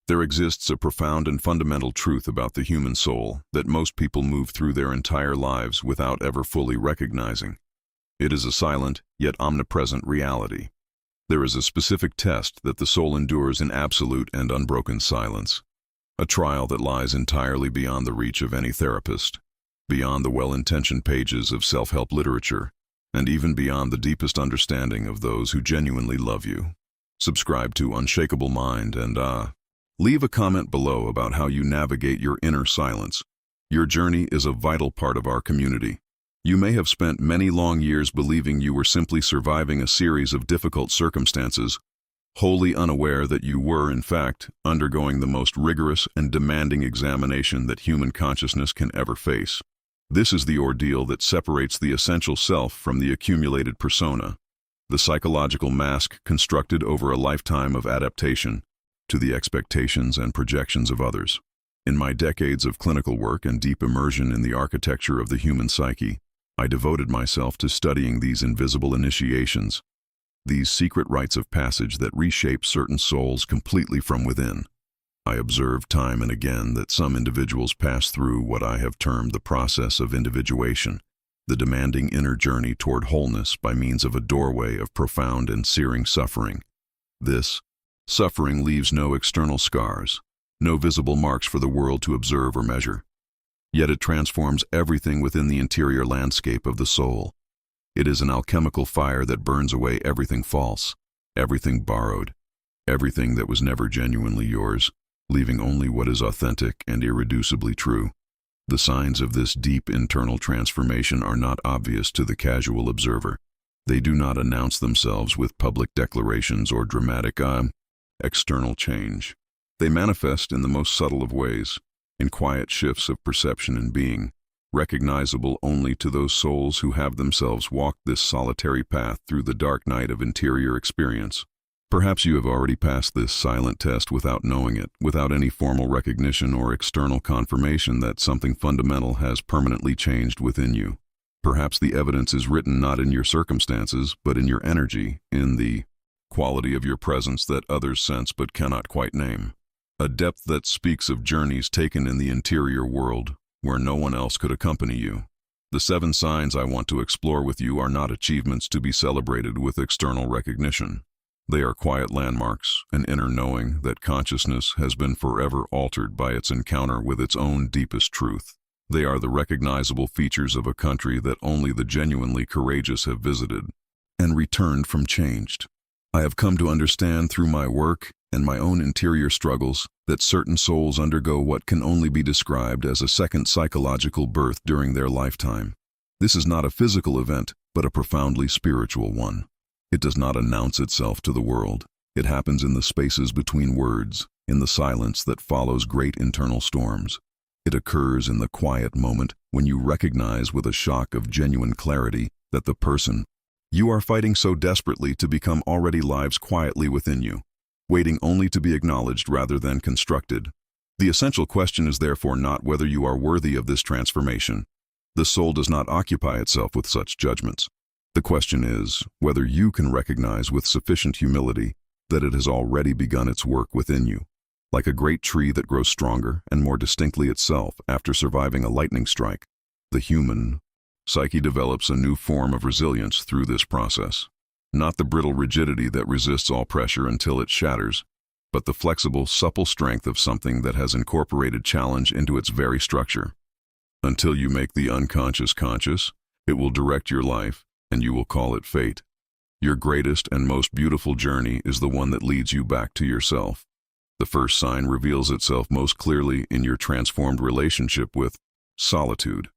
There exists a profound and fundamental truth about the human soul that most people move through their entire lives without ever fully recognizing. It is a silent, yet omnipresent reality. There is a specific test that the soul endures in absolute and unbroken silence, a trial that lies entirely beyond the reach of any therapist, beyond the well-intentioned pages of self-help literature, and even beyond the deepest understanding of those who genuinely love you. Subscribe to Unshakable Mind and leave a comment below about how you navigate your inner silence. Your journey is a vital part of our community. You may have spent many long years believing you were simply surviving a series of difficult circumstances, wholly unaware that you were, in fact, undergoing the most rigorous and demanding examination that human consciousness can ever face. This is the ordeal that separates the essential self from the accumulated persona, the psychological mask constructed over a lifetime of adaptation to the expectations and projections of others. In my decades of clinical work and deep immersion in the architecture of the human psyche, I devoted myself to studying these invisible initiations, these secret rites of passage that reshape certain souls completely from within. I observed time and again that some individuals pass through what I have termed the process of individuation, the demanding inner journey toward wholeness by means of a doorway of profound and searing suffering. This suffering leaves no external scars, no visible marks for the world to observe or measure. Yet it transforms everything within the interior landscape of the soul. It is an alchemical fire that burns away everything false, everything borrowed, everything that was never genuinely yours, leaving only what is authentic and irreducibly true. The signs of this deep internal transformation are not obvious to the casual observer. They do not announce themselves with public declarations or dramatic external change. They manifest in the most subtle of ways, in quiet shifts of perception and being, recognizable only to those souls who have themselves walked this solitary path through the dark night of interior experience. Perhaps you have already passed this silent test without knowing it, without any formal recognition or external confirmation that something fundamental has permanently changed within you. Perhaps the evidence is written not in your circumstances, but in your energy, in the quality of your presence that others sense but cannot quite name. A depth that speaks of journeys taken in the interior world, where no one else could accompany you. The 7 signs I want to explore with you are not achievements to be celebrated with external recognition. They are quiet landmarks, an inner knowing that consciousness has been forever altered by its encounter with its own deepest truth. They are the recognizable features of a country that only the genuinely courageous have visited and returned from changed. I have come to understand through my work and my own interior struggles that certain souls undergo what can only be described as a second psychological birth during their lifetime. This is not a physical event, but a profoundly spiritual one. It does not announce itself to the world. It happens in the spaces between words, in the silence that follows great internal storms. It occurs in the quiet moment when you recognize with a shock of genuine clarity that the person you are fighting so desperately to become already lives quietly within you, waiting only to be acknowledged rather than constructed. The essential question is therefore not whether you are worthy of this transformation. The soul does not occupy itself with such judgments. The question is whether you can recognize with sufficient humility that it has already begun its work within you. Like a great tree that grows stronger and more distinctly itself after surviving a lightning strike, the human psyche develops a new form of resilience through this process. Not the brittle rigidity that resists all pressure until it shatters, but the flexible, supple strength of something that has incorporated challenge into its very structure. Until you make the unconscious conscious, it will direct your life, and you will call it fate. Your greatest and most beautiful journey is the one that leads you back to yourself. The first sign reveals itself most clearly in your transformed relationship with solitude.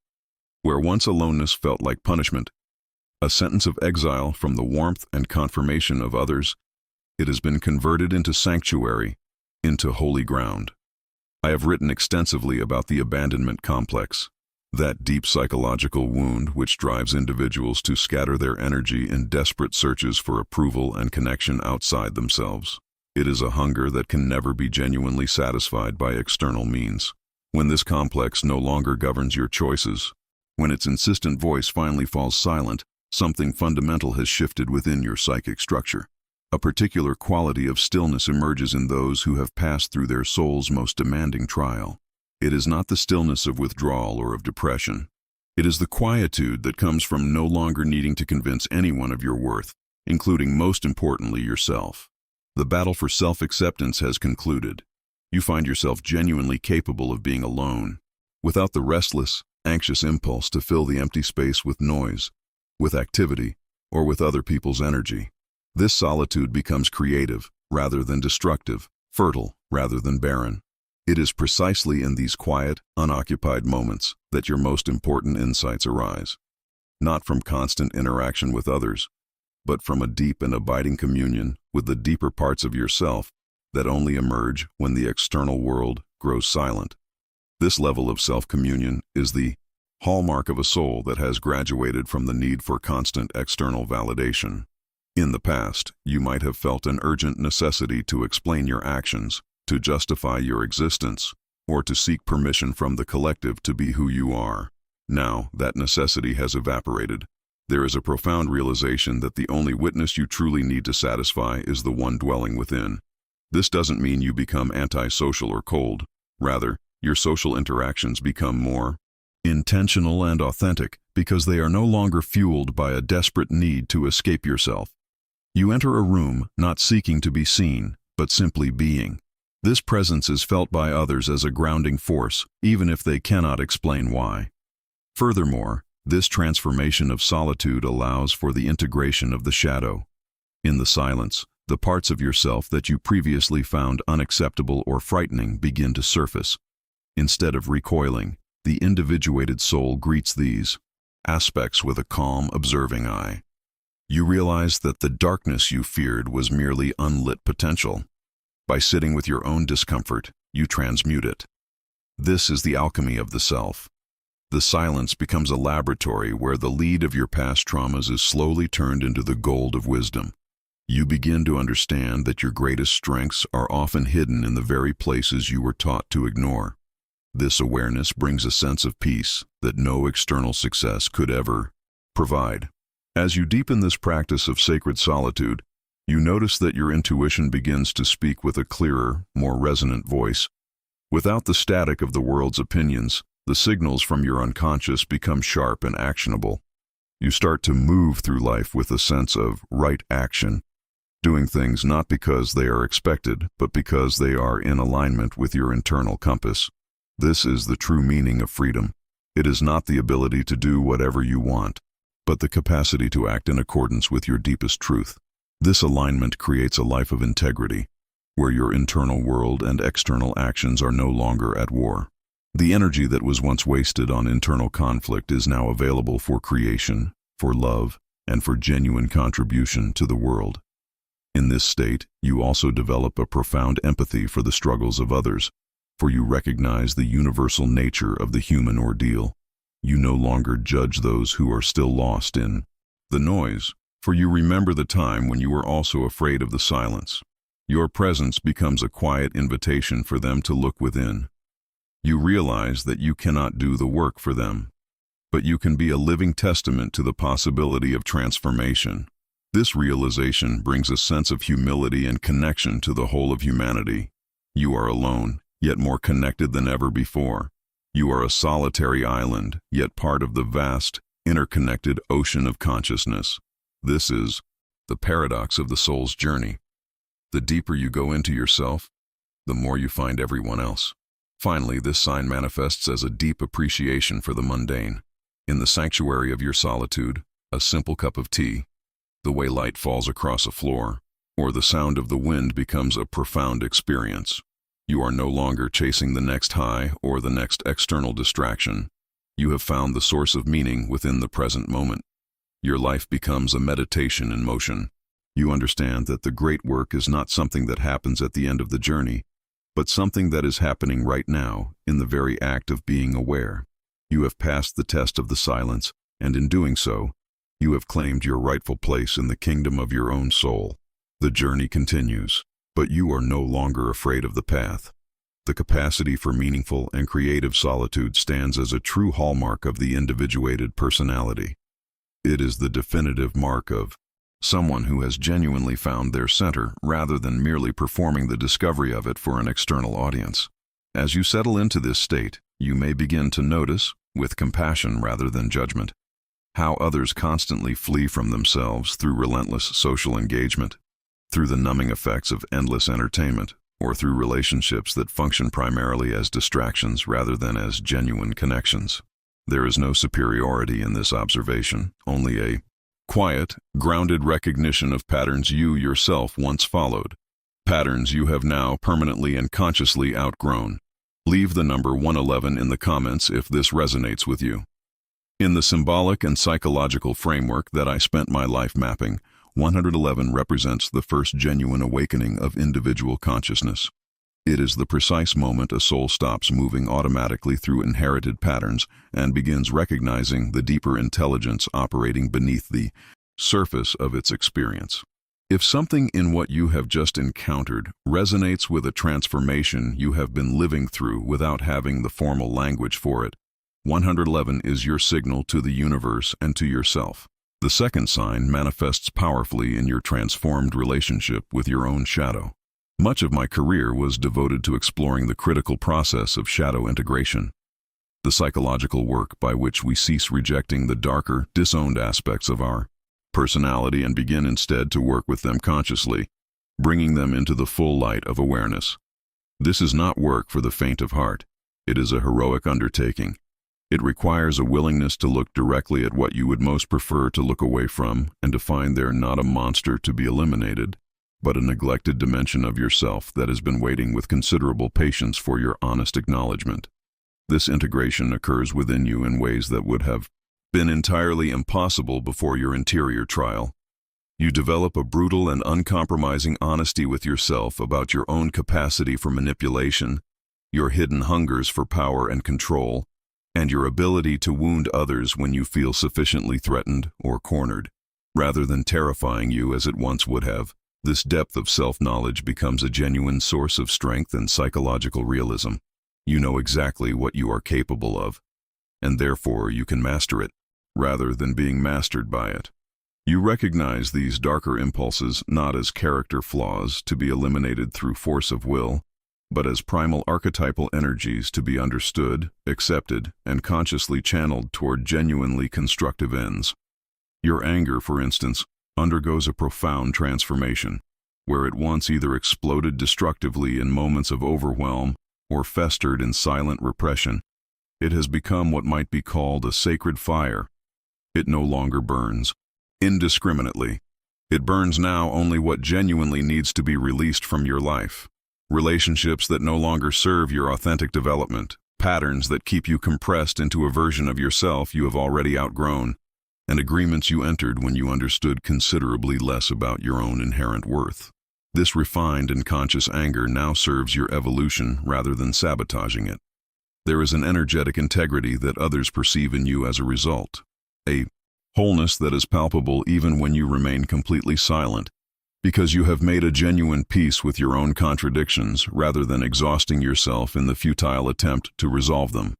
Where once aloneness felt like punishment, a sentence of exile from the warmth and confirmation of others, it has been converted into sanctuary, into holy ground. I have written extensively about the abandonment complex, that deep psychological wound which drives individuals to scatter their energy in desperate searches for approval and connection outside themselves. It is a hunger that can never be genuinely satisfied by external means. When this complex no longer governs your choices, when its insistent voice finally falls silent, something fundamental has shifted within your psychic structure. A particular quality of stillness emerges in those who have passed through their soul's most demanding trial. It is not the stillness of withdrawal or of depression. It is the quietude that comes from no longer needing to convince anyone of your worth, including, most importantly, yourself. The battle for self-acceptance has concluded. You find yourself genuinely capable of being alone, without the restless, anxious impulse to fill the empty space with noise, with activity, or with other people's energy. This solitude becomes creative rather than destructive, fertile rather than barren. It is precisely in these quiet, unoccupied moments that your most important insights arise. Not from constant interaction with others, but from a deep and abiding communion with the deeper parts of yourself that only emerge when the external world grows silent. This level of self-communion is the hallmark of a soul that has graduated from the need for constant external validation. In the past, you might have felt an urgent necessity to explain your actions, to justify your existence, or to seek permission from the collective to be who you are. Now, that necessity has evaporated. There is a profound realization that the only witness you truly need to satisfy is the one dwelling within. This doesn't mean you become antisocial or cold. Rather, your social interactions become more intentional and authentic because they are no longer fueled by a desperate need to escape yourself. You enter a room not seeking to be seen, but simply being. This presence is felt by others as a grounding force, even if they cannot explain why. Furthermore, this transformation of solitude allows for the integration of the shadow. In the silence, the parts of yourself that you previously found unacceptable or frightening begin to surface. Instead of recoiling, the individuated soul greets these aspects with a calm, observing eye. You realize that the darkness you feared was merely unlit potential. By sitting with your own discomfort, you transmute it. This is the alchemy of the self. The silence becomes a laboratory where the lead of your past traumas is slowly turned into the gold of wisdom. You begin to understand that your greatest strengths are often hidden in the very places you were taught to ignore. This awareness brings a sense of peace that no external success could ever provide. As you deepen this practice of sacred solitude, you notice that your intuition begins to speak with a clearer, more resonant voice. Without the static of the world's opinions, the signals from your unconscious become sharp and actionable. You start to move through life with a sense of right action, doing things not because they are expected, but because they are in alignment with your internal compass. This is the true meaning of freedom. It is not the ability to do whatever you want, but the capacity to act in accordance with your deepest truth. This alignment creates a life of integrity, where your internal world and external actions are no longer at war. The energy that was once wasted on internal conflict is now available for creation, for love, and for genuine contribution to the world. In this state, you also develop a profound empathy for the struggles of others, for you recognize the universal nature of the human ordeal. You no longer judge those who are still lost in the noise, for you remember the time when you were also afraid of the silence. Your presence becomes a quiet invitation for them to look within. You realize that you cannot do the work for them, but you can be a living testament to the possibility of transformation. This realization brings a sense of humility and connection to the whole of humanity. You are alone, yet more connected than ever before. You are a solitary island, yet part of the vast, interconnected ocean of consciousness. This is the paradox of the soul's journey. The deeper you go into yourself, the more you find everyone else. Finally, this sign manifests as a deep appreciation for the mundane. In the sanctuary of your solitude, a simple cup of tea, the way light falls across a floor, or the sound of the wind becomes a profound experience. You are no longer chasing the next high or the next external distraction. You have found the source of meaning within the present moment. Your life becomes a meditation in motion. You understand that the great work is not something that happens at the end of the journey, but something that is happening right now in the very act of being aware. You have passed the test of the silence, and in doing so, you have claimed your rightful place in the kingdom of your own soul. The journey continues, but you are no longer afraid of the path. The capacity for meaningful and creative solitude stands as a true hallmark of the individuated personality. It is the definitive mark of someone who has genuinely found their center rather than merely performing the discovery of it for an external audience. As you settle into this state, you may begin to notice, with compassion rather than judgment, how others constantly flee from themselves through relentless social engagement, through the numbing effects of endless entertainment, or through relationships that function primarily as distractions rather than as genuine connections. There is no superiority in this observation, only a quiet, grounded recognition of patterns you yourself once followed, patterns you have now permanently and consciously outgrown. Leave the number 111 in the comments if this resonates with you. In the symbolic and psychological framework that I spent my life mapping, 111 represents the first genuine awakening of individual consciousness. It is the precise moment a soul stops moving automatically through inherited patterns and begins recognizing the deeper intelligence operating beneath the surface of its experience. If something in what you have just encountered resonates with a transformation you have been living through without having the formal language for it, 111 is your signal to the universe and to yourself. The second sign manifests powerfully in your transformed relationship with your own shadow. Much of my career was devoted to exploring the critical process of shadow integration, the psychological work by which we cease rejecting the darker, disowned aspects of our personality and begin instead to work with them consciously, bringing them into the full light of awareness. This is not work for the faint of heart. It is a heroic undertaking. It requires a willingness to look directly at what you would most prefer to look away from and to find there not a monster to be eliminated, but a neglected dimension of yourself that has been waiting with considerable patience for your honest acknowledgement. This integration occurs within you in ways that would have been entirely impossible before your interior trial. You develop a brutal and uncompromising honesty with yourself about your own capacity for manipulation, your hidden hungers for power and control, and your ability to wound others when you feel sufficiently threatened or cornered. Rather than terrifying you as it once would have, this depth of self-knowledge becomes a genuine source of strength and psychological realism. You know exactly what you are capable of, and therefore you can master it, rather than being mastered by it. You recognize these darker impulses not as character flaws to be eliminated through force of will, but as primal archetypal energies to be understood, accepted, and consciously channeled toward genuinely constructive ends. Your anger, for instance, undergoes a profound transformation, where it once either exploded destructively in moments of overwhelm or festered in silent repression. It has become what might be called a sacred fire. It no longer burns indiscriminately. It burns now only what genuinely needs to be released from your life. Relationships that no longer serve your authentic development, patterns that keep you compressed into a version of yourself you have already outgrown, and agreements you entered when you understood considerably less about your own inherent worth. This refined and conscious anger now serves your evolution rather than sabotaging it. There is an energetic integrity that others perceive in you as a result, a wholeness that is palpable even when you remain completely silent, because you have made a genuine peace with your own contradictions rather than exhausting yourself in the futile attempt to resolve them.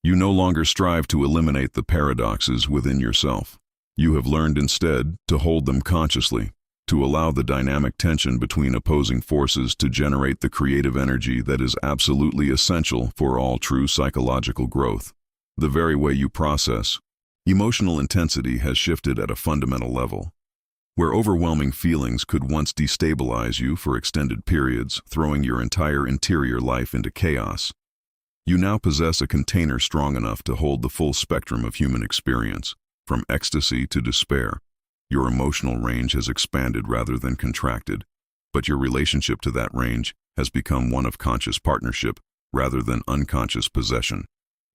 You no longer strive to eliminate the paradoxes within yourself. You have learned instead to hold them consciously, to allow the dynamic tension between opposing forces to generate the creative energy that is absolutely essential for all true psychological growth. The very way you process emotional intensity has shifted at a fundamental level. Where overwhelming feelings could once destabilize you for extended periods, throwing your entire interior life into chaos, you now possess a container strong enough to hold the full spectrum of human experience, from ecstasy to despair. Your emotional range has expanded rather than contracted, but your relationship to that range has become one of conscious partnership rather than unconscious possession.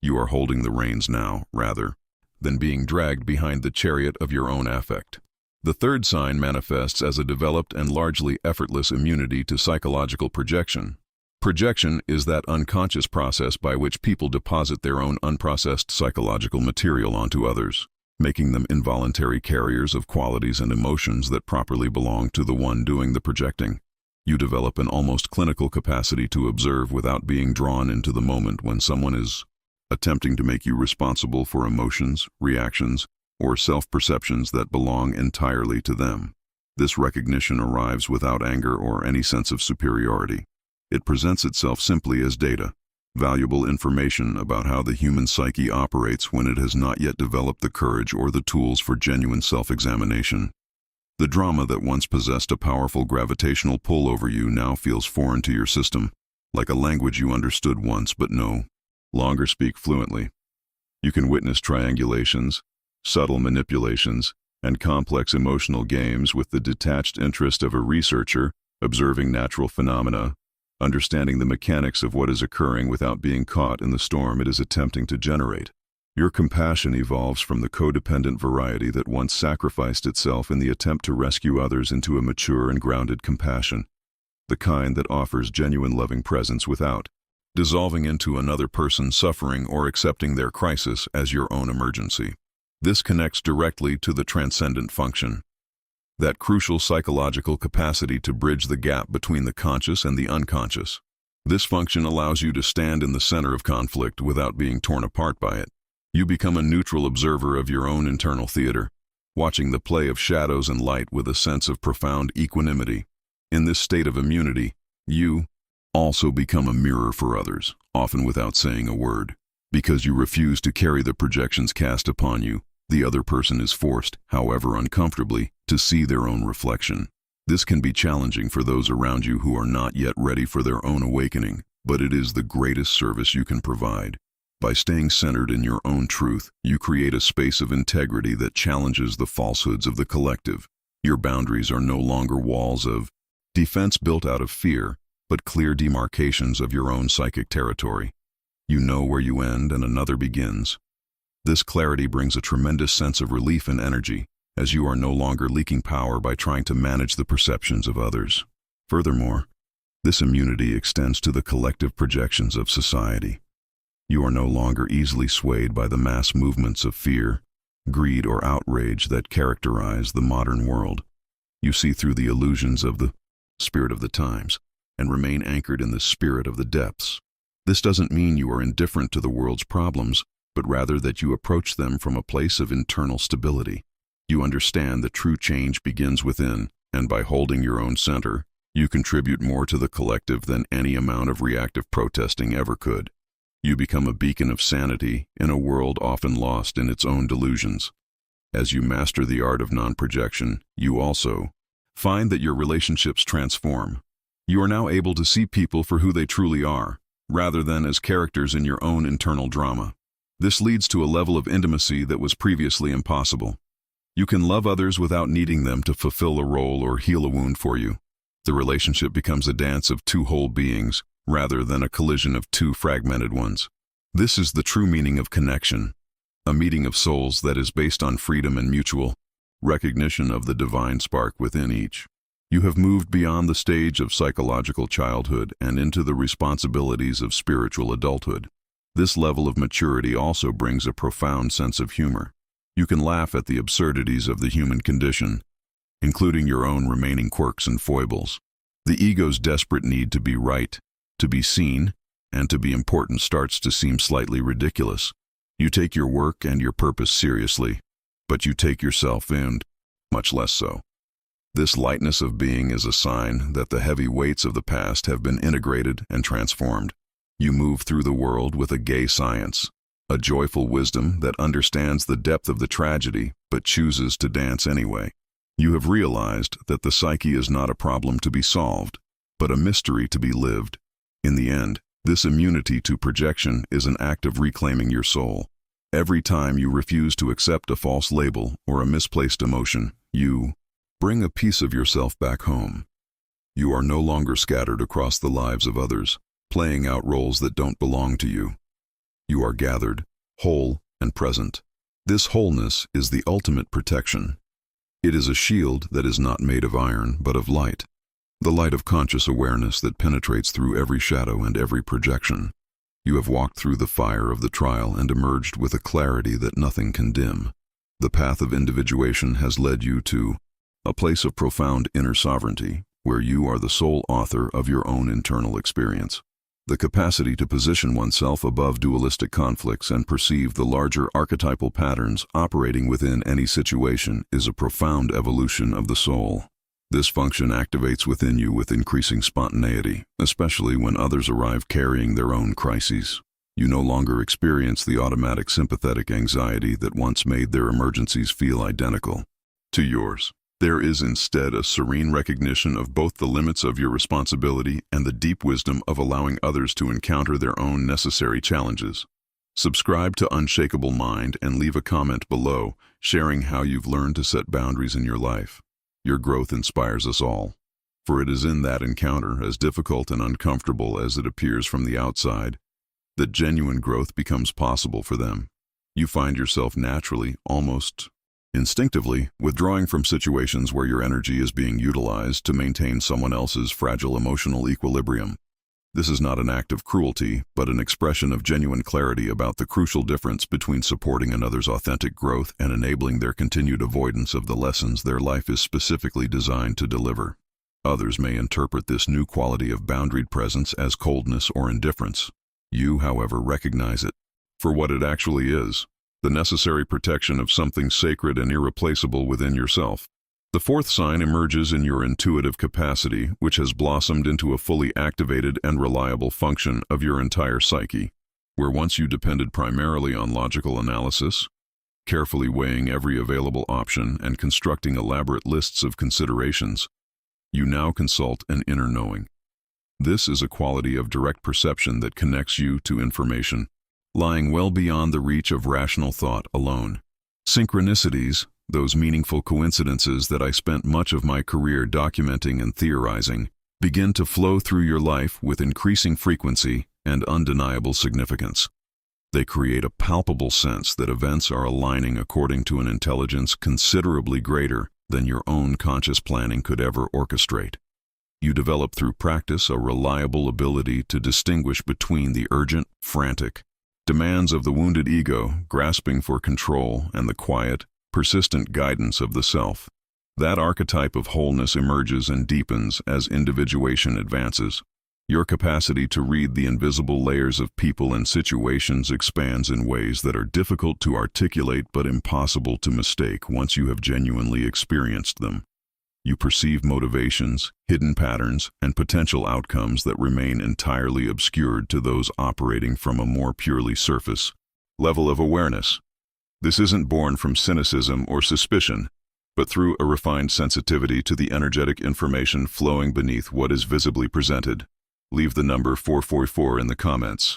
You are holding the reins now, rather than being dragged behind the chariot of your own affect. The third sign manifests as a developed and largely effortless immunity to psychological projection. Projection is that unconscious process by which people deposit their own unprocessed psychological material onto others, making them involuntary carriers of qualities and emotions that properly belong to the one doing the projecting. You develop an almost clinical capacity to observe without being drawn into the moment when someone is attempting to make you responsible for emotions, reactions, or self-perceptions that belong entirely to them. This recognition arrives without anger or any sense of superiority. It presents itself simply as data, valuable information about how the human psyche operates when it has not yet developed the courage or the tools for genuine self-examination. The drama that once possessed a powerful gravitational pull over you now feels foreign to your system, like a language you understood once but no longer speak fluently. You can witness triangulations, subtle manipulations, and complex emotional games with the detached interest of a researcher observing natural phenomena, understanding the mechanics of what is occurring without being caught in the storm it is attempting to generate. Your compassion evolves from the codependent variety that once sacrificed itself in the attempt to rescue others into a mature and grounded compassion, the kind that offers genuine loving presence without dissolving into another person's suffering or accepting their crisis as your own emergency. This connects directly to the transcendent function, that crucial psychological capacity to bridge the gap between the conscious and the unconscious. This function allows you to stand in the center of conflict without being torn apart by it. You become a neutral observer of your own internal theater, watching the play of shadows and light with a sense of profound equanimity. In this state of immunity, you also become a mirror for others, often without saying a word. Because you refuse to carry the projections cast upon you, the other person is forced, however uncomfortably, to see their own reflection. This can be challenging for those around you who are not yet ready for their own awakening, but it is the greatest service you can provide. By staying centered in your own truth, you create a space of integrity that challenges the falsehoods of the collective. Your boundaries are no longer walls of defense built out of fear, but clear demarcations of your own psychic territory. You know where you end and another begins. This clarity brings a tremendous sense of relief and energy, as you are no longer leaking power by trying to manage the perceptions of others. Furthermore, this immunity extends to the collective projections of society. You are no longer easily swayed by the mass movements of fear, greed, or outrage that characterize the modern world. You see through the illusions of the spirit of the times and remain anchored in the spirit of the depths. This doesn't mean you are indifferent to the world's problems, but rather that you approach them from a place of internal stability. You understand that true change begins within, and by holding your own center, you contribute more to the collective than any amount of reactive protesting ever could. You become a beacon of sanity in a world often lost in its own delusions. As you master the art of non-projection, you also find that your relationships transform. You are now able to see people for who they truly are, rather than as characters in your own internal drama. This leads to a level of intimacy that was previously impossible. You can love others without needing them to fulfill a role or heal a wound for you. The relationship becomes a dance of two whole beings, rather than a collision of two fragmented ones. This is the true meaning of connection, a meeting of souls that is based on freedom and mutual recognition of the divine spark within each. You have moved beyond the stage of psychological childhood and into the responsibilities of spiritual adulthood. This level of maturity also brings a profound sense of humor. You can laugh at the absurdities of the human condition, including your own remaining quirks and foibles. The ego's desperate need to be right, to be seen, and to be important starts to seem slightly ridiculous. You take your work and your purpose seriously, but you take yourself in much less so. This lightness of being is a sign that the heavy weights of the past have been integrated and transformed. You move through the world with a gay science, a joyful wisdom that understands the depth of the tragedy but chooses to dance anyway. You have realized that the psyche is not a problem to be solved, but a mystery to be lived. In the end, this immunity to projection is an act of reclaiming your soul. Every time you refuse to accept a false label or a misplaced emotion, you bring a piece of yourself back home. You are no longer scattered across the lives of others, playing out roles that don't belong to you. You are gathered, whole, and present. This wholeness is the ultimate protection. It is a shield that is not made of iron, but of light. The light of conscious awareness that penetrates through every shadow and every projection. You have walked through the fire of the trial and emerged with a clarity that nothing can dim. The path of individuation has led you to a place of profound inner sovereignty, where you are the sole author of your own internal experience. The capacity to position oneself above dualistic conflicts and perceive the larger archetypal patterns operating within any situation is a profound evolution of the soul. This function activates within you with increasing spontaneity, especially when others arrive carrying their own crises. You no longer experience the automatic sympathetic anxiety that once made their emergencies feel identical to yours. There is instead a serene recognition of both the limits of your responsibility and the deep wisdom of allowing others to encounter their own necessary challenges. Subscribe to Unshakable Mind and leave a comment below, sharing how you've learned to set boundaries in your life. Your growth inspires us all, for it is in that encounter, as difficult and uncomfortable as it appears from the outside, that genuine growth becomes possible for them. You find yourself naturally, almost instinctively, withdrawing from situations where your energy is being utilized to maintain someone else's fragile emotional equilibrium. This is not an act of cruelty, but an expression of genuine clarity about the crucial difference between supporting another's authentic growth and enabling their continued avoidance of the lessons their life is specifically designed to deliver. Others may interpret this new quality of boundaried presence as coldness or indifference. You, however, recognize it for what it actually is: the necessary protection of something sacred and irreplaceable within yourself. The fourth sign emerges in your intuitive capacity, which has blossomed into a fully activated and reliable function of your entire psyche. Where once you depended primarily on logical analysis, carefully weighing every available option and constructing elaborate lists of considerations, you now consult an inner knowing. This is a quality of direct perception that connects you to information, lying well beyond the reach of rational thought alone. Synchronicities, those meaningful coincidences that I spent much of my career documenting and theorizing, begin to flow through your life with increasing frequency and undeniable significance. They create a palpable sense that events are aligning according to an intelligence considerably greater than your own conscious planning could ever orchestrate. You develop through practice a reliable ability to distinguish between the urgent, frantic demands of the wounded ego, grasping for control, and the quiet, persistent guidance of the self. That archetype of wholeness emerges and deepens as individuation advances. Your capacity to read the invisible layers of people and situations expands in ways that are difficult to articulate but impossible to mistake once you have genuinely experienced them. You perceive motivations, hidden patterns, and potential outcomes that remain entirely obscured to those operating from a more purely surface level of awareness. This isn't born from cynicism or suspicion, but through a refined sensitivity to the energetic information flowing beneath what is visibly presented. Leave the number 444 in the comments.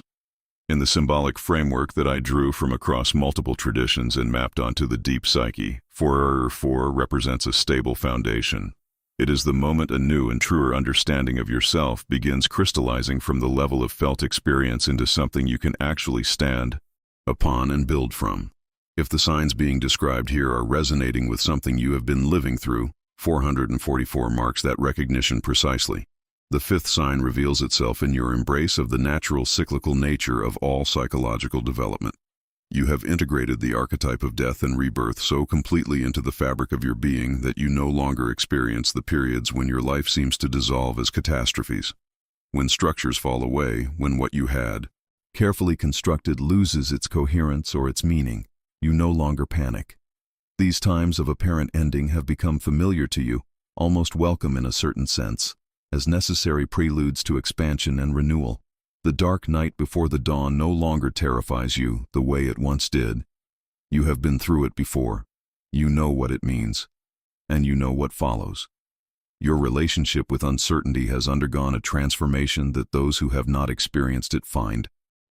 In the symbolic framework that I drew from across multiple traditions and mapped onto the deep psyche, 4 represents a stable foundation. It is the moment a new and truer understanding of yourself begins crystallizing from the level of felt experience into something you can actually stand upon and build from. If the signs being described here are resonating with something you have been living through, 444 marks that recognition precisely. The fifth sign reveals itself in your embrace of the natural cyclical nature of all psychological development. You have integrated the archetype of death and rebirth so completely into the fabric of your being that you no longer experience the periods when your life seems to dissolve as catastrophes. When structures fall away, when what you had, carefully constructed, loses its coherence or its meaning, you no longer panic. These times of apparent ending have become familiar to you, almost welcome in a certain sense, as necessary preludes to expansion and renewal. The dark night before the dawn no longer terrifies you the way it once did. You have been through it before. You know what it means, and you know what follows. Your relationship with uncertainty has undergone a transformation that those who have not experienced it find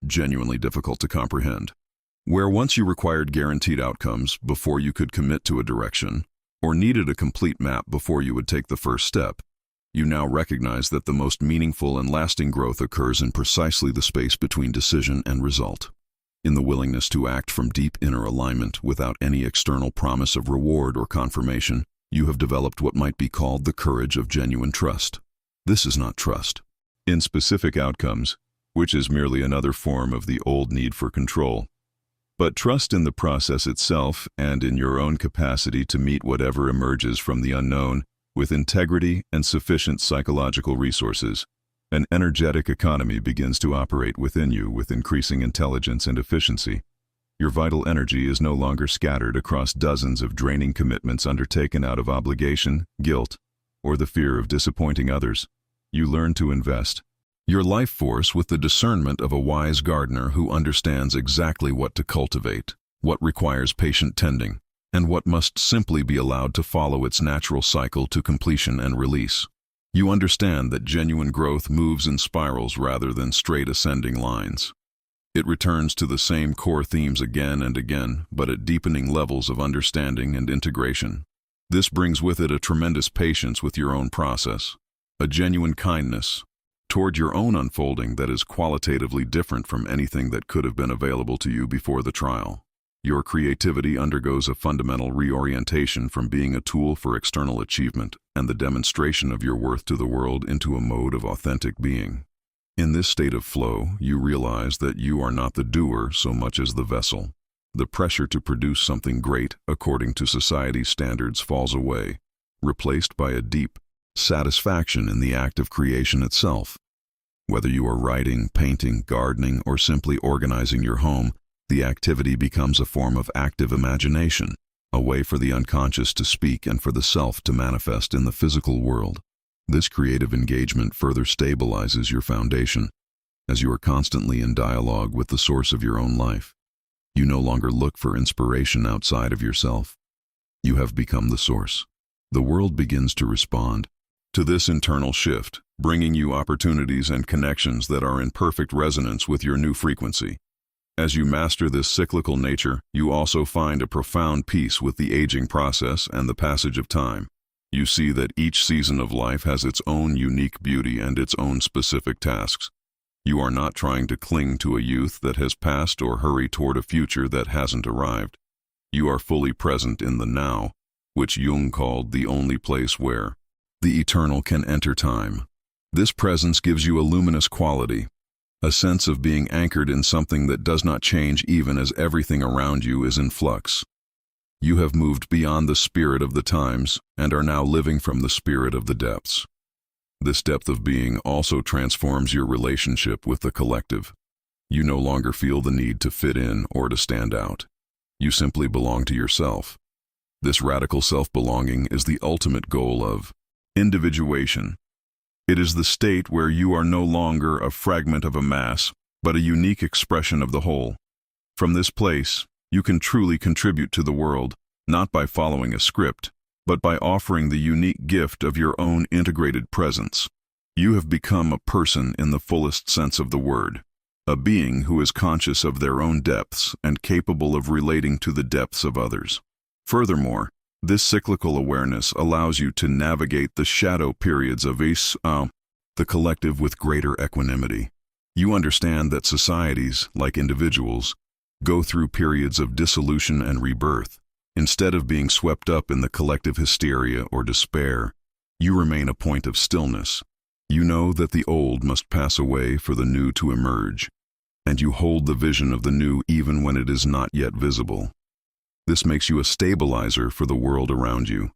genuinely difficult to comprehend. Where once you required guaranteed outcomes before you could commit to a direction, or needed a complete map before you would take the first step, you now recognize that the most meaningful and lasting growth occurs in precisely the space between decision and result. In the willingness to act from deep inner alignment without any external promise of reward or confirmation, you have developed what might be called the courage of genuine trust. This is not trust in specific outcomes, which is merely another form of the old need for control, but trust in the process itself and in your own capacity to meet whatever emerges from the unknown with integrity and sufficient psychological resources. An energetic economy begins to operate within you with increasing intelligence and efficiency. Your vital energy is no longer scattered across dozens of draining commitments undertaken out of obligation, guilt, or the fear of disappointing others. You learn to invest your life force with the discernment of a wise gardener who understands exactly what to cultivate, what requires patient tending, and what must simply be allowed to follow its natural cycle to completion and release. You understand that genuine growth moves in spirals rather than straight ascending lines. It returns to the same core themes again and again, but at deepening levels of understanding and integration. This brings with it a tremendous patience with your own process, a genuine kindness toward your own unfolding that is qualitatively different from anything that could have been available to you before the trial. Your creativity undergoes a fundamental reorientation from being a tool for external achievement and the demonstration of your worth to the world into a mode of authentic being. In this state of flow, you realize that you are not the doer so much as the vessel. The pressure to produce something great according to society's standards falls away, replaced by a deep satisfaction in the act of creation itself. Whether you are writing, painting, gardening, or simply organizing your home, the activity becomes a form of active imagination, a way for the unconscious to speak and for the self to manifest in the physical world. This creative engagement further stabilizes your foundation, as you are constantly in dialogue with the source of your own life. You no longer look for inspiration outside of yourself. You have become the source. The world begins to respond to this internal shift, bringing you opportunities and connections that are in perfect resonance with your new frequency. As you master this cyclical nature, you also find a profound peace with the aging process and the passage of time. You see that each season of life has its own unique beauty and its own specific tasks. You are not trying to cling to a youth that has passed or hurry toward a future that hasn't arrived. You are fully present in the now, which Jung called the only place where the eternal can enter time. This presence gives you a luminous quality, a sense of being anchored in something that does not change even as everything around you is in flux. You have moved beyond the spirit of the times and are now living from the spirit of the depths. This depth of being also transforms your relationship with the collective. You no longer feel the need to fit in or to stand out. You simply belong to yourself. This radical self-belonging is the ultimate goal of individuation. It is the state where you are no longer a fragment of a mass, but a unique expression of the whole. From this place, you can truly contribute to the world, not by following a script, but by offering the unique gift of your own integrated presence. You have become a person in the fullest sense of the word, a being who is conscious of their own depths and capable of relating to the depths of others. Furthermore, this cyclical awareness allows you to navigate the shadow periods of the collective with greater equanimity. You understand that societies, like individuals, go through periods of dissolution and rebirth. Instead of being swept up in the collective hysteria or despair, you remain a point of stillness. You know that the old must pass away for the new to emerge, and you hold the vision of the new even when it is not yet visible. This makes you a stabilizer for the world around you.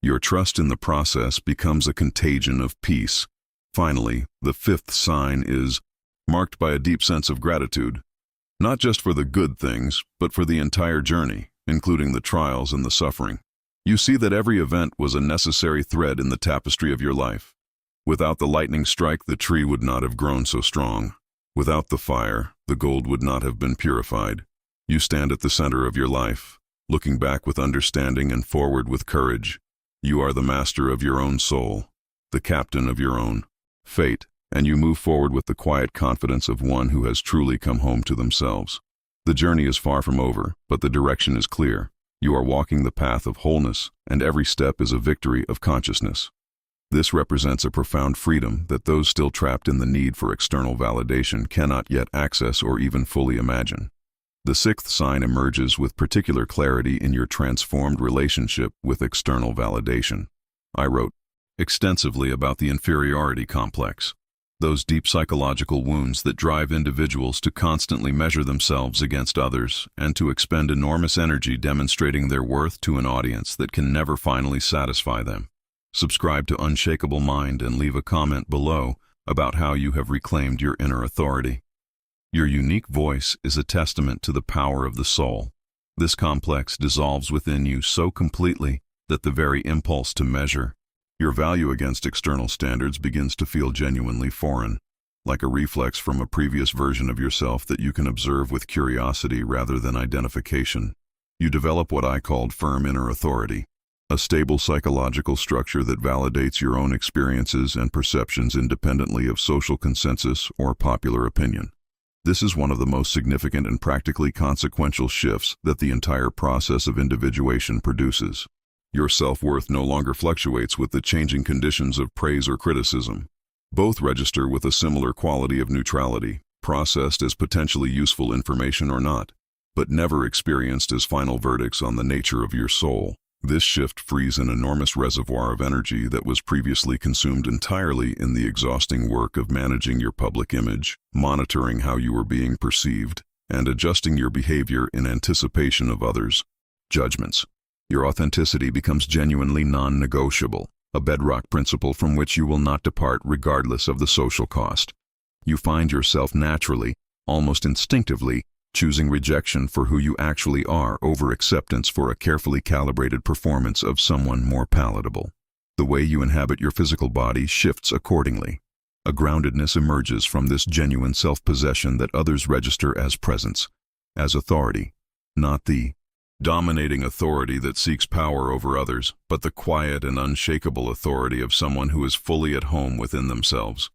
Your trust in the process becomes a contagion of peace. Finally, the fifth sign is marked by a deep sense of gratitude. Not just for the good things, but for the entire journey, including the trials and the suffering. You see that every event was a necessary thread in the tapestry of your life. Without the lightning strike, the tree would not have grown so strong. Without the fire, the gold would not have been purified. You stand at the center of your life, looking back with understanding and forward with courage. You are the master of your own soul, the captain of your own fate, and you move forward with the quiet confidence of one who has truly come home to themselves. The journey is far from over, but the direction is clear. You are walking the path of wholeness, and every step is a victory of consciousness. This represents a profound freedom that those still trapped in the need for external validation cannot yet access or even fully imagine. The sixth sign emerges with particular clarity in your transformed relationship with external validation. I wrote extensively about the inferiority complex, those deep psychological wounds that drive individuals to constantly measure themselves against others and to expend enormous energy demonstrating their worth to an audience that can never finally satisfy them. Subscribe to Unshakable Mind and leave a comment below about how you have reclaimed your inner authority. Your unique voice is a testament to the power of the soul. This complex dissolves within you so completely that the very impulse to measure your value against external standards begins to feel genuinely foreign, like a reflex from a previous version of yourself that you can observe with curiosity rather than identification. You develop what I called firm inner authority, a stable psychological structure that validates your own experiences and perceptions independently of social consensus or popular opinion. This is one of the most significant and practically consequential shifts that the entire process of individuation produces. Your self-worth no longer fluctuates with the changing conditions of praise or criticism. Both register with a similar quality of neutrality, processed as potentially useful information or not, but never experienced as final verdicts on the nature of your soul. This shift frees an enormous reservoir of energy that was previously consumed entirely in the exhausting work of managing your public image, monitoring how you were being perceived, and adjusting your behavior in anticipation of others' judgments. Your authenticity becomes genuinely non-negotiable, a bedrock principle from which you will not depart regardless of the social cost. You find yourself naturally, almost instinctively, choosing rejection for who you actually are over acceptance for a carefully calibrated performance of someone more palatable. The way you inhabit your physical body shifts accordingly. A groundedness emerges from this genuine self-possession that others register as presence, as authority, not the dominating authority that seeks power over others, but the quiet and unshakable authority of someone who is fully at home within themselves.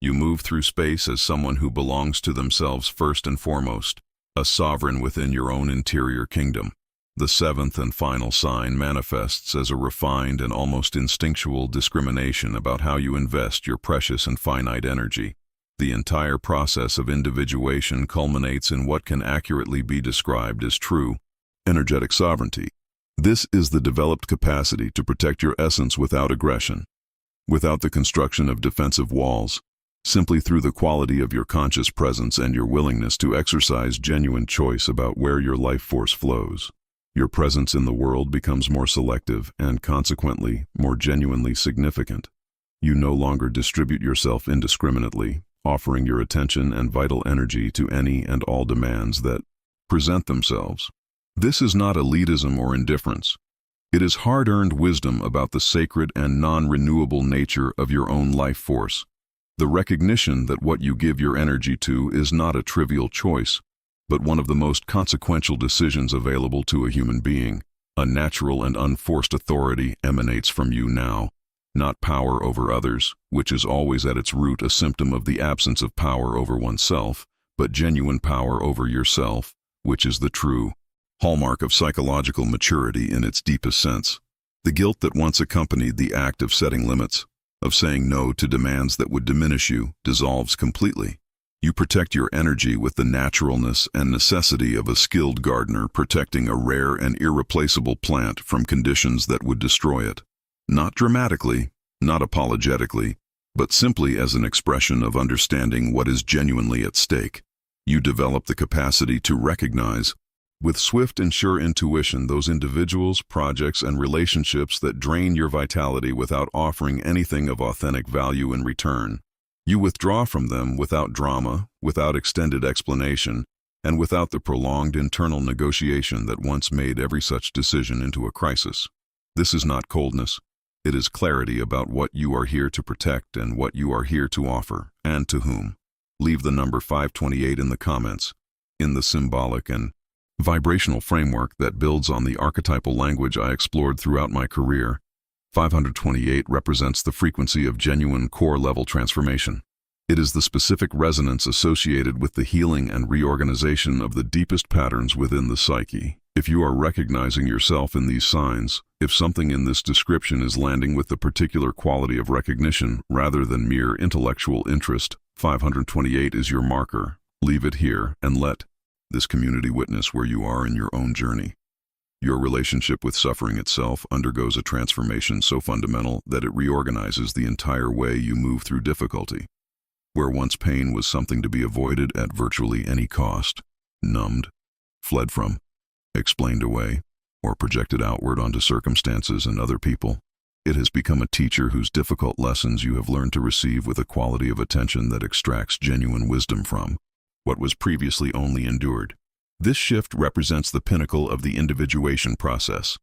You move through space as someone who belongs to themselves first and foremost, a sovereign within your own interior kingdom. The seventh and final sign manifests as a refined and almost instinctual discrimination about how you invest your precious and finite energy. The entire process of individuation culminates in what can accurately be described as true energetic sovereignty. This is the developed capacity to protect your essence without aggression, without the construction of defensive walls, simply through the quality of your conscious presence and your willingness to exercise genuine choice about where your life force flows. Your presence in the world becomes more selective and, consequently, more genuinely significant. You no longer distribute yourself indiscriminately, offering your attention and vital energy to any and all demands that present themselves. This is not elitism or indifference. It is hard-earned wisdom about the sacred and non-renewable nature of your own life force. The recognition that what you give your energy to is not a trivial choice, but one of the most consequential decisions available to a human being. A natural and unforced authority emanates from you now, not power over others, which is always at its root a symptom of the absence of power over oneself, but genuine power over yourself, which is the true hallmark of psychological maturity in its deepest sense. The guilt that once accompanied the act of setting limits, of saying no to demands that would diminish you, dissolves completely. You protect your energy with the naturalness and necessity of a skilled gardener protecting a rare and irreplaceable plant from conditions that would destroy it. Not dramatically, not apologetically, but simply as an expression of understanding what is genuinely at stake. You develop the capacity to recognize, with swift and sure intuition, those individuals, projects, and relationships that drain your vitality without offering anything of authentic value in return. You withdraw from them without drama, without extended explanation, and without the prolonged internal negotiation that once made every such decision into a crisis. This is not coldness. It is clarity about what you are here to protect and what you are here to offer, and to whom. Leave the number 528 in the comments. In the symbolic and vibrational framework that builds on the archetypal language I explored throughout my career, 528 represents the frequency of genuine core-level transformation. It is the specific resonance associated with the healing and reorganization of the deepest patterns within the psyche. If you are recognizing yourself in these signs, if something in this description is landing with the particular quality of recognition rather than mere intellectual interest, 528 is your marker. Leave it here and let this community witness where you are in your own journey. Your relationship with suffering itself undergoes a transformation so fundamental that it reorganizes the entire way you move through difficulty. Where once pain was something to be avoided at virtually any cost, numbed, fled from, explained away, or projected outward onto circumstances and other people, It has become a teacher whose difficult lessons you have learned to receive with a quality of attention that extracts genuine wisdom from what was previously only endured. This shift represents the pinnacle of the individuation process,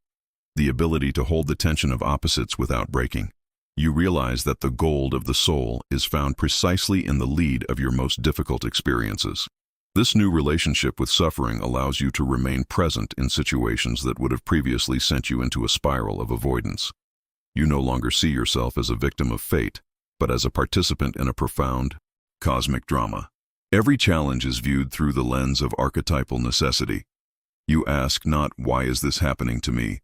the ability to hold the tension of opposites without breaking. You realize that the gold of the soul is found precisely in the lead of your most difficult experiences. This new relationship with suffering allows you to remain present in situations that would have previously sent you into a spiral of avoidance. You no longer see yourself as a victim of fate, but as a participant in a profound, cosmic drama. Every challenge is viewed through the lens of archetypal necessity. You ask not, "Why is this happening to me?"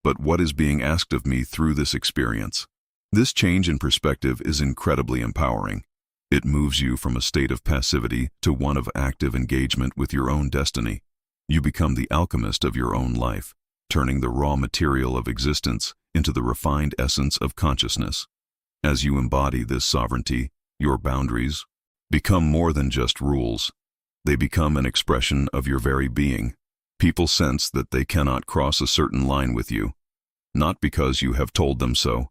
but "What is being asked of me through this experience?" This change in perspective is incredibly empowering. It moves you from a state of passivity to one of active engagement with your own destiny. You become the alchemist of your own life, turning the raw material of existence into the refined essence of consciousness. As you embody this sovereignty, your boundaries become more than just rules. They become an expression of your very being. People sense that they cannot cross a certain line with you, not because you have told them so,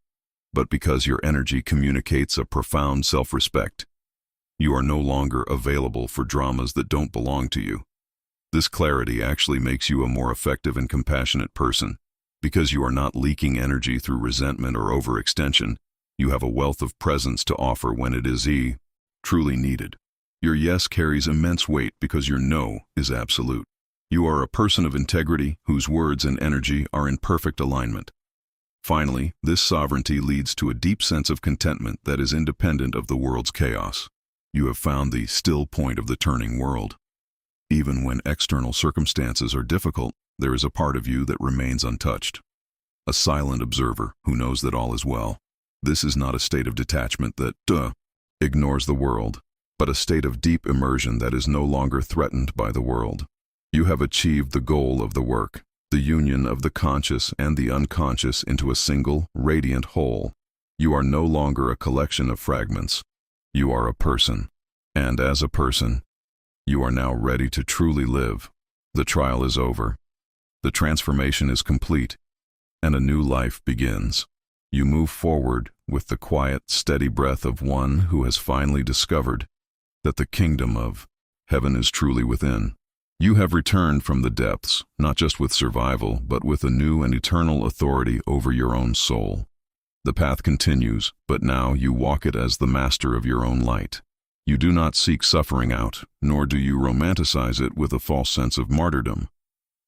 but because your energy communicates a profound self-respect. You are no longer available for dramas that don't belong to you. This clarity actually makes you a more effective and compassionate person. Because you are not leaking energy through resentment or overextension, you have a wealth of presence to offer when it is truly needed. Your yes carries immense weight because your no is absolute. You are a person of integrity whose words and energy are in perfect alignment. Finally, this sovereignty leads to a deep sense of contentment that is independent of the world's chaos. You have found the still point of the turning world. Even when external circumstances are difficult, there is a part of you that remains untouched. A silent observer who knows that all is well. This is not a state of detachment that ignores the world, but a state of deep immersion that is no longer threatened by the world. You have achieved the goal of the work, the union of the conscious and the unconscious into a single, radiant whole. You are no longer a collection of fragments. You are a person, and as a person, you are now ready to truly live. The trial is over. The transformation is complete, and a new life begins. You move forward with the quiet, steady breath of one who has finally discovered that the kingdom of heaven is truly within. You have returned from the depths, not just with survival, but with a new and eternal authority over your own soul. The path continues, but now you walk it as the master of your own light. You do not seek suffering out, nor do you romanticize it with a false sense of martyrdom.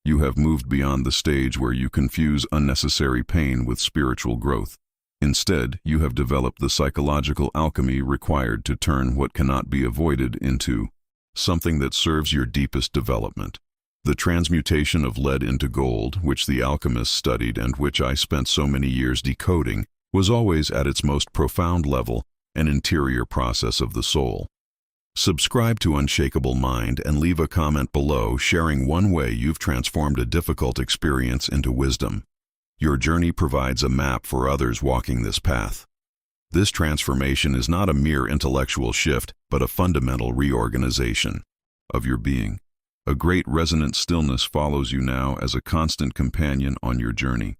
You have moved beyond the stage where you confuse unnecessary pain with spiritual growth. Instead, you have developed the psychological alchemy required to turn what cannot be avoided into something that serves your deepest development. The transmutation of lead into gold, which the alchemists studied and which I spent so many years decoding, was always at its most profound level an interior process of the soul. Subscribe to Unshakable Mind and leave a comment below sharing one way you've transformed a difficult experience into wisdom. Your journey provides a map for others walking this path. This transformation is not a mere intellectual shift, but a fundamental reorganization of your being. A great resonant stillness follows you now as a constant companion on your journey.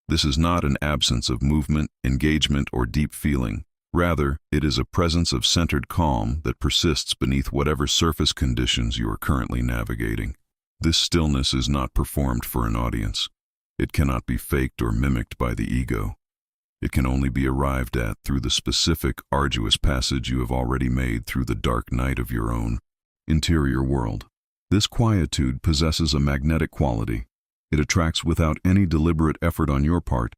This is not an absence of movement, engagement, or deep feeling. Rather, it is a presence of centered calm that persists beneath whatever surface conditions you are currently navigating. This stillness is not performed for an audience. It cannot be faked or mimicked by the ego. It can only be arrived at through the specific, arduous passage you have already made through the dark night of your own interior world. This quietude possesses a magnetic quality. It attracts without any deliberate effort on your part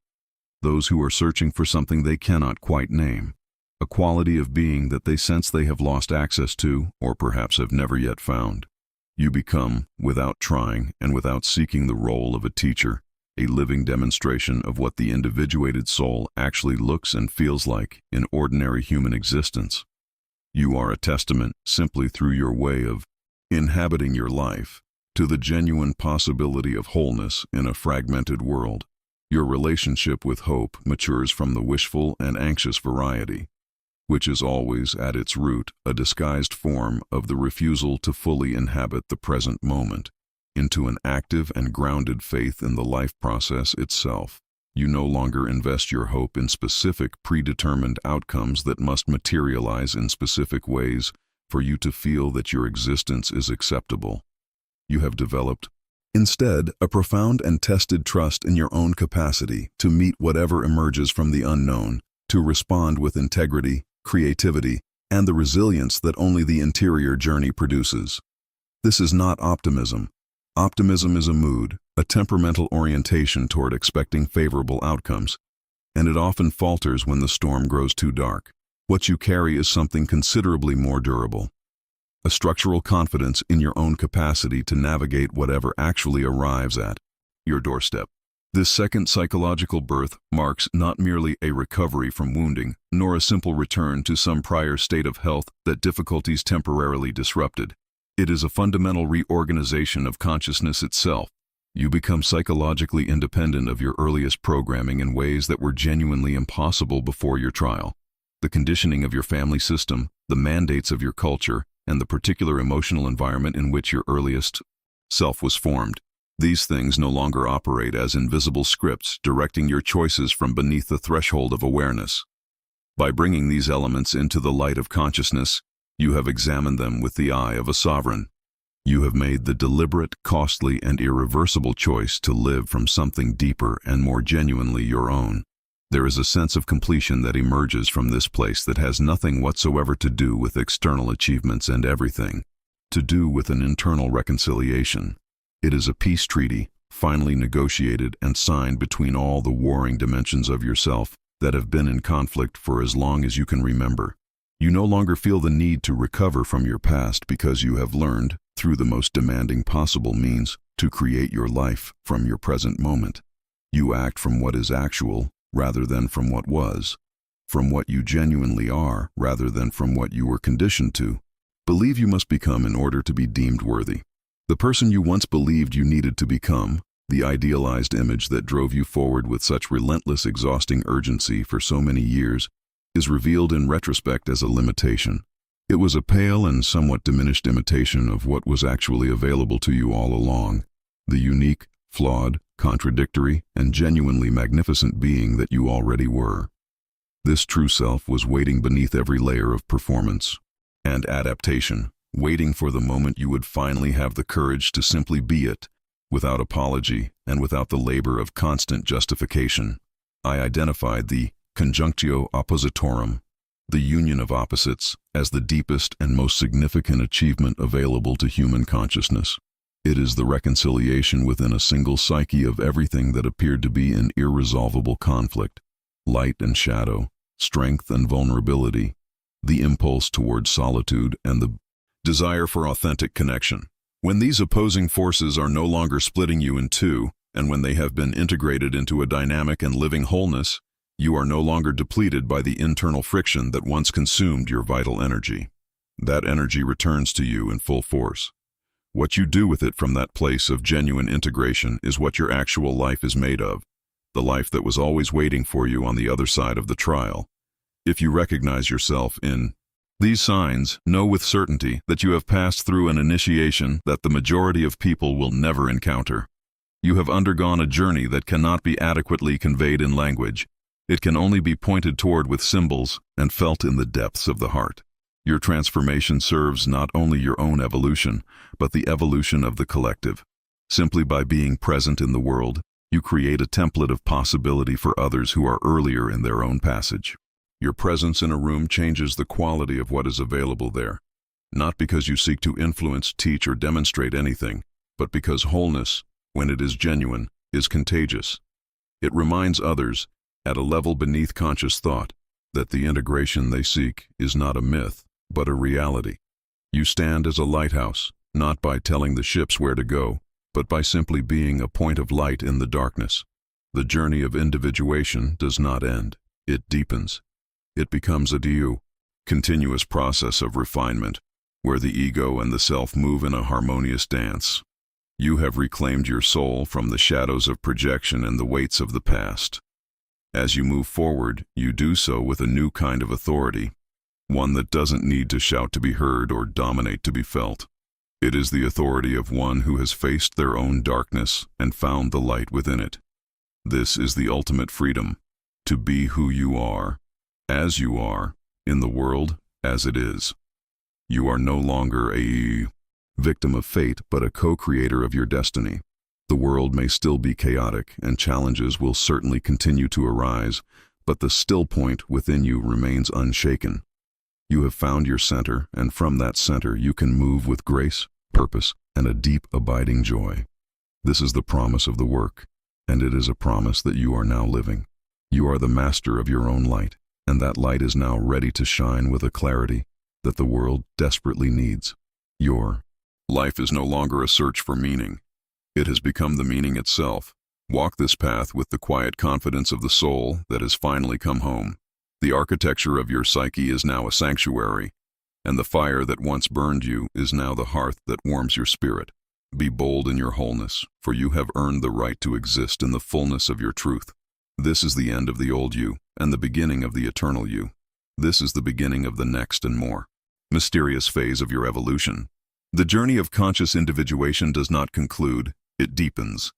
those who are searching for something they cannot quite name, a quality of being that they sense they have lost access to or perhaps have never yet found. You become, without trying and without seeking the role of a teacher, a living demonstration of what the individuated soul actually looks and feels like in ordinary human existence. You are a testament, simply through your way of inhabiting your life, to the genuine possibility of wholeness in a fragmented world. Your relationship with hope matures from the wishful and anxious variety, which is always at its root a disguised form of the refusal to fully inhabit the present moment, into an active and grounded faith in the life process itself. You no longer invest your hope in specific, predetermined outcomes that must materialize in specific ways for you to feel that your existence is acceptable. You have developed, instead, a profound and tested trust in your own capacity to meet whatever emerges from the unknown, to respond with integrity, creativity, and the resilience that only the interior journey produces. This is not optimism. Optimism is a mood, a temperamental orientation toward expecting favorable outcomes, and it often falters when the storm grows too dark. What you carry is something considerably more durable. A structural confidence in your own capacity to navigate whatever actually arrives at your doorstep. This second psychological birth marks not merely a recovery from wounding, nor a simple return to some prior state of health that difficulties temporarily disrupted. It is a fundamental reorganization of consciousness itself. You become psychologically independent of your earliest programming in ways that were genuinely impossible before your trial. The conditioning of your family system, the mandates of your culture, and the particular emotional environment in which your earliest self was formed. These things no longer operate as invisible scripts directing your choices from beneath the threshold of awareness. By bringing these elements into the light of consciousness, you have examined them with the eye of a sovereign. You have made the deliberate, costly, and irreversible choice to live from something deeper and more genuinely your own. There is a sense of completion that emerges from this place that has nothing whatsoever to do with external achievements and everything to do with an internal reconciliation. It is a peace treaty, finally negotiated and signed between all the warring dimensions of yourself that have been in conflict for as long as you can remember. You no longer feel the need to recover from your past because you have learned, through the most demanding possible means, to create your life from your present moment. You act from what is actual rather than from what was, from what you genuinely are rather than from what you were conditioned to believe you must become in order to be deemed worthy. The person you once believed you needed to become, the idealized image that drove you forward with such relentless, exhausting urgency for so many years, is revealed in retrospect as a limitation. It was a pale and somewhat diminished imitation of what was actually available to you all along, the unique, flawed, contradictory, and genuinely magnificent being that you already were. This true self was waiting beneath every layer of performance and adaptation, waiting for the moment you would finally have the courage to simply be it, without apology and without the labor of constant justification. I identified the conjunctio oppositorum, the union of opposites, as the deepest and most significant achievement available to human consciousness. It is the reconciliation within a single psyche of everything that appeared to be in irresolvable conflict, light and shadow, strength and vulnerability, the impulse toward solitude and the desire for authentic connection. When these opposing forces are no longer splitting you in two, and when they have been integrated into a dynamic and living wholeness, you are no longer depleted by the internal friction that once consumed your vital energy. That energy returns to you in full force. What you do with it from that place of genuine integration is what your actual life is made of, the life that was always waiting for you on the other side of the trial. If you recognize yourself in these signs, know with certainty that you have passed through an initiation that the majority of people will never encounter. You have undergone a journey that cannot be adequately conveyed in language. It can only be pointed toward with symbols and felt in the depths of the heart. Your transformation serves not only your own evolution, but the evolution of the collective. Simply by being present in the world, you create a template of possibility for others who are earlier in their own passage. Your presence in a room changes the quality of what is available there, not because you seek to influence, teach, or demonstrate anything, but because wholeness, when it is genuine, is contagious. It reminds others, at a level beneath conscious thought, that the integration they seek is not a myth, but a reality. You stand as a lighthouse, not by telling the ships where to go, but by simply being a point of light in the darkness. The journey of individuation does not end. It deepens. It becomes a continuous process of refinement, where the ego and the self move in a harmonious dance. You have reclaimed your soul from the shadows of projection and the weights of the past. As you move forward, you do so with a new kind of authority, one that doesn't need to shout to be heard or dominate to be felt. It is the authority of one who has faced their own darkness and found the light within it. This is the ultimate freedom, to be who you are, as you are, in the world as it is. You are no longer a victim of fate, but a co-creator of your destiny. The world may still be chaotic, and challenges will certainly continue to arise, but the still point within you remains unshaken. You have found your center, and from that center you can move with grace, purpose, and a deep, abiding joy. This is the promise of the work, and it is a promise that you are now living. You are the master of your own light, and that light is now ready to shine with a clarity that the world desperately needs. Your life is no longer a search for meaning. It has become the meaning itself. Walk this path with the quiet confidence of the soul that has finally come home. The architecture of your psyche is now a sanctuary, and the fire that once burned you is now the hearth that warms your spirit. Be bold in your wholeness, for you have earned the right to exist in the fullness of your truth. This is the end of the old you, and the beginning of the eternal you. This is the beginning of the next and more mysterious phase of your evolution. The journey of conscious individuation does not conclude, it deepens.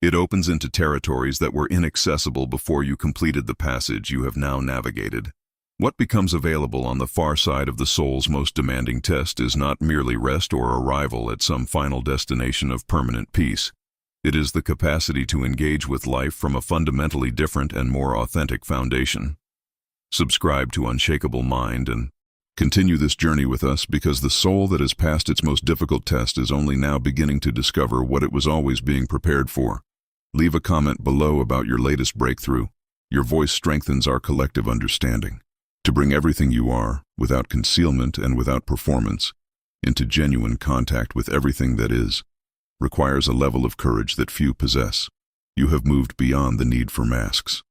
It opens into territories that were inaccessible before you completed the passage you have now navigated. What becomes available on the far side of the soul's most demanding test is not merely rest or arrival at some final destination of permanent peace. It is the capacity to engage with life from a fundamentally different and more authentic foundation. Subscribe to Unshakable Mind and continue this journey with us, because the soul that has passed its most difficult test is only now beginning to discover what it was always being prepared for. Leave a comment below about your latest breakthrough. Your voice strengthens our collective understanding. To bring everything you are, without concealment and without performance, into genuine contact with everything that is, requires a level of courage that few possess. You have moved beyond the need for masks.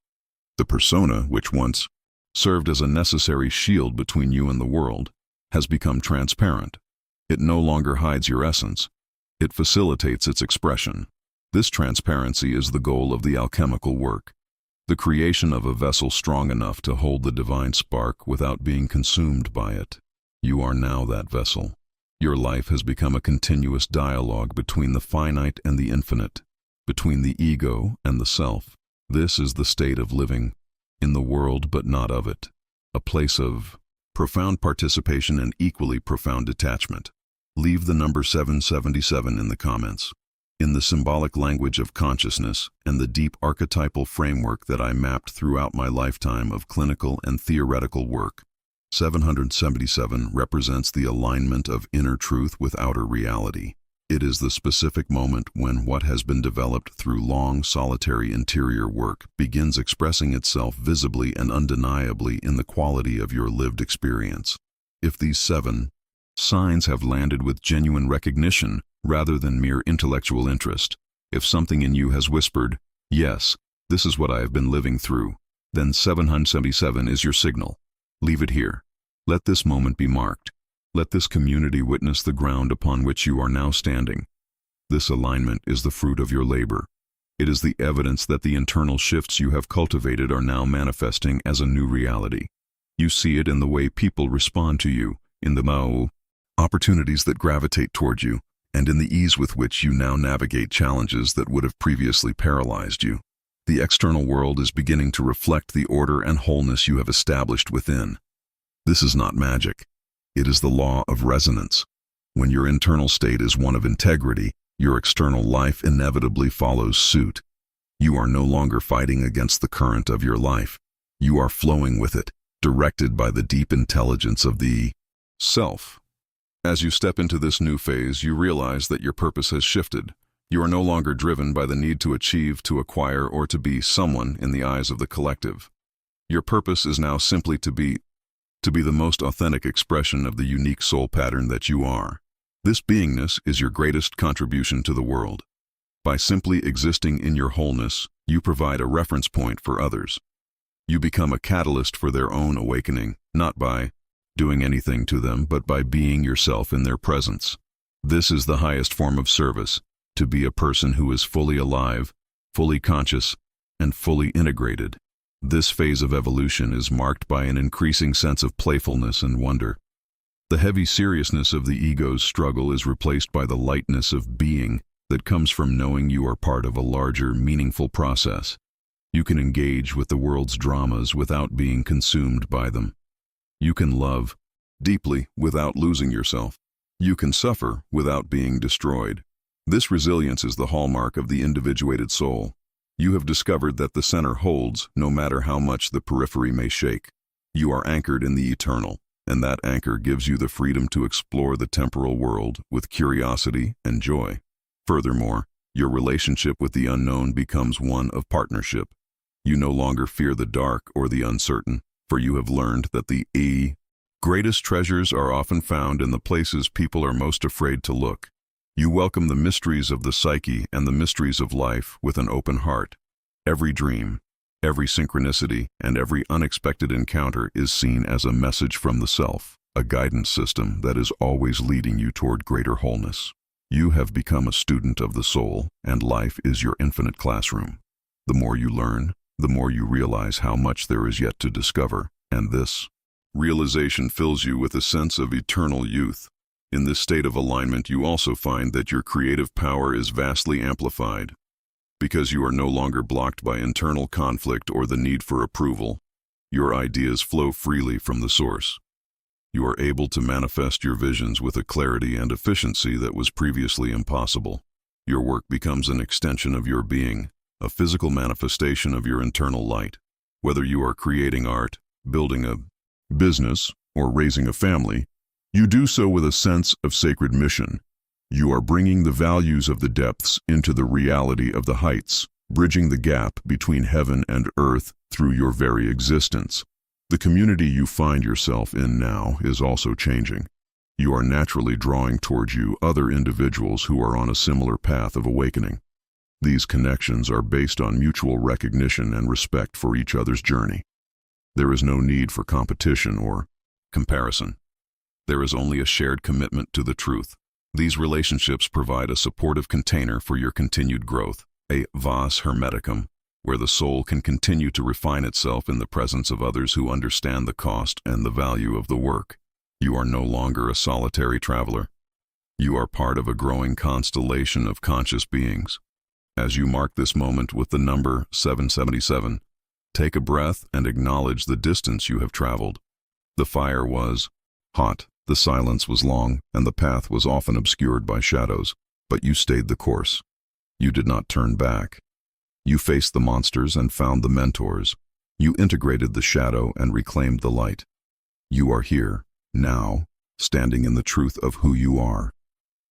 The persona, which once served as a necessary shield between you and the world, has become transparent. It no longer hides your essence. It facilitates its expression. This transparency is the goal of the alchemical work, the creation of a vessel strong enough to hold the divine spark without being consumed by it. You are now that vessel. Your life has become a continuous dialogue between the finite and the infinite, between the ego and the self. This is the state of living in the world but not of it, a place of profound participation and equally profound detachment. Leave the number 777 in the comments. In the symbolic language of consciousness and the deep archetypal framework that I mapped throughout my lifetime of clinical and theoretical work, 777 represents the alignment of inner truth with outer reality. It is the specific moment when what has been developed through long, solitary interior work begins expressing itself visibly and undeniably in the quality of your lived experience. If these 7 signs have landed with genuine recognition rather than mere intellectual interest, if something in you has whispered, "Yes, this is what I have been living through," then 777 is your signal. Leave it here. Let this moment be marked. Let this community witness the ground upon which you are now standing. This alignment is the fruit of your labor. It is the evidence that the internal shifts you have cultivated are now manifesting as a new reality. You see it in the way people respond to you, in the opportunities that gravitate toward you, and in the ease with which you now navigate challenges that would have previously paralyzed you. The external world is beginning to reflect the order and wholeness you have established within. This is not magic. It is the law of resonance. When your internal state is one of integrity, your external life inevitably follows suit. You are no longer fighting against the current of your life. You are flowing with it, directed by the deep intelligence of the self. As you step into this new phase, you realize that your purpose has shifted. You are no longer driven by the need to achieve, to acquire, or to be someone in the eyes of the collective. Your purpose is now simply to be the most authentic expression of the unique soul pattern that you are. This beingness is your greatest contribution to the world. By simply existing in your wholeness, you provide a reference point for others. You become a catalyst for their own awakening, not by doing anything to them, but by being yourself in their presence. This is the highest form of service, to be a person who is fully alive, fully conscious, and fully integrated. This phase of evolution is marked by an increasing sense of playfulness and wonder. The heavy seriousness of the ego's struggle is replaced by the lightness of being that comes from knowing you are part of a larger, meaningful process. You can engage with the world's dramas without being consumed by them. You can love deeply without losing yourself. You can suffer without being destroyed. This resilience is the hallmark of the individuated soul. You have discovered that the center holds no matter how much the periphery may shake. You are anchored in the eternal, and that anchor gives you the freedom to explore the temporal world with curiosity and joy. Furthermore, your relationship with the unknown becomes one of partnership. You no longer fear the dark or the uncertain, for you have learned that the greatest treasures are often found in the places people are most afraid to look. You welcome the mysteries of the psyche and the mysteries of life with an open heart. Every dream, every synchronicity, and every unexpected encounter is seen as a message from the self, a guidance system that is always leading you toward greater wholeness. You have become a student of the soul, and life is your infinite classroom. The more you learn, the more you realize how much there is yet to discover, and this realization fills you with a sense of eternal youth. In this state of alignment, you also find that your creative power is vastly amplified. Because you are no longer blocked by internal conflict or the need for approval, your ideas flow freely from the source. You are able to manifest your visions with a clarity and efficiency that was previously impossible. Your work becomes an extension of your being, a physical manifestation of your internal light. Whether you are creating art, building a business, or raising a family, you do so with a sense of sacred mission. You are bringing the values of the depths into the reality of the heights, bridging the gap between heaven and earth through your very existence. The community you find yourself in now is also changing. You are naturally drawing towards you other individuals who are on a similar path of awakening. These connections are based on mutual recognition and respect for each other's journey. There is no need for competition or comparison. There is only a shared commitment to the truth. These relationships provide a supportive container for your continued growth, a vas hermeticum, where the soul can continue to refine itself in the presence of others who understand the cost and the value of the work. You are no longer a solitary traveler. You are part of a growing constellation of conscious beings. As you mark this moment with the number 777, take a breath and acknowledge the distance you have traveled. The fire was hot, the silence was long, and the path was often obscured by shadows, but you stayed the course. You did not turn back. You faced the monsters and found the mentors. You integrated the shadow and reclaimed the light. You are here, now, standing in the truth of who you are.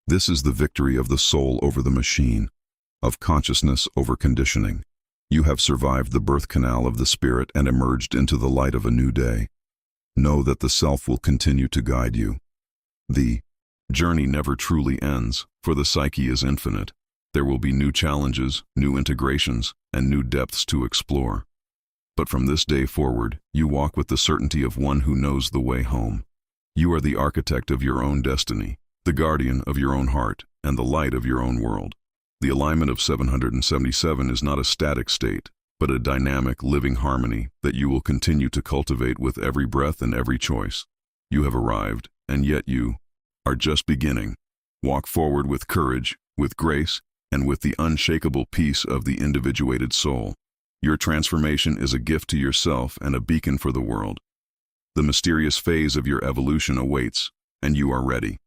This is the victory of the soul over the machine, of consciousness over conditioning. You have survived the birth canal of the spirit and emerged into the light of a new day. Know that the self will continue to guide you. The journey never truly ends, for the psyche is infinite. There will be new challenges, new integrations, and new depths to explore. But from this day forward, you walk with the certainty of one who knows the way home. You are the architect of your own destiny, the guardian of your own heart, and the light of your own world. The alignment of 777 is not a static state, but a dynamic, living harmony that you will continue to cultivate with every breath and every choice. You have arrived, and yet you are just beginning. Walk forward with courage, with grace, and with the unshakable peace of the individuated soul. Your transformation is a gift to yourself and a beacon for the world. The mysterious phase of your evolution awaits, and you are ready.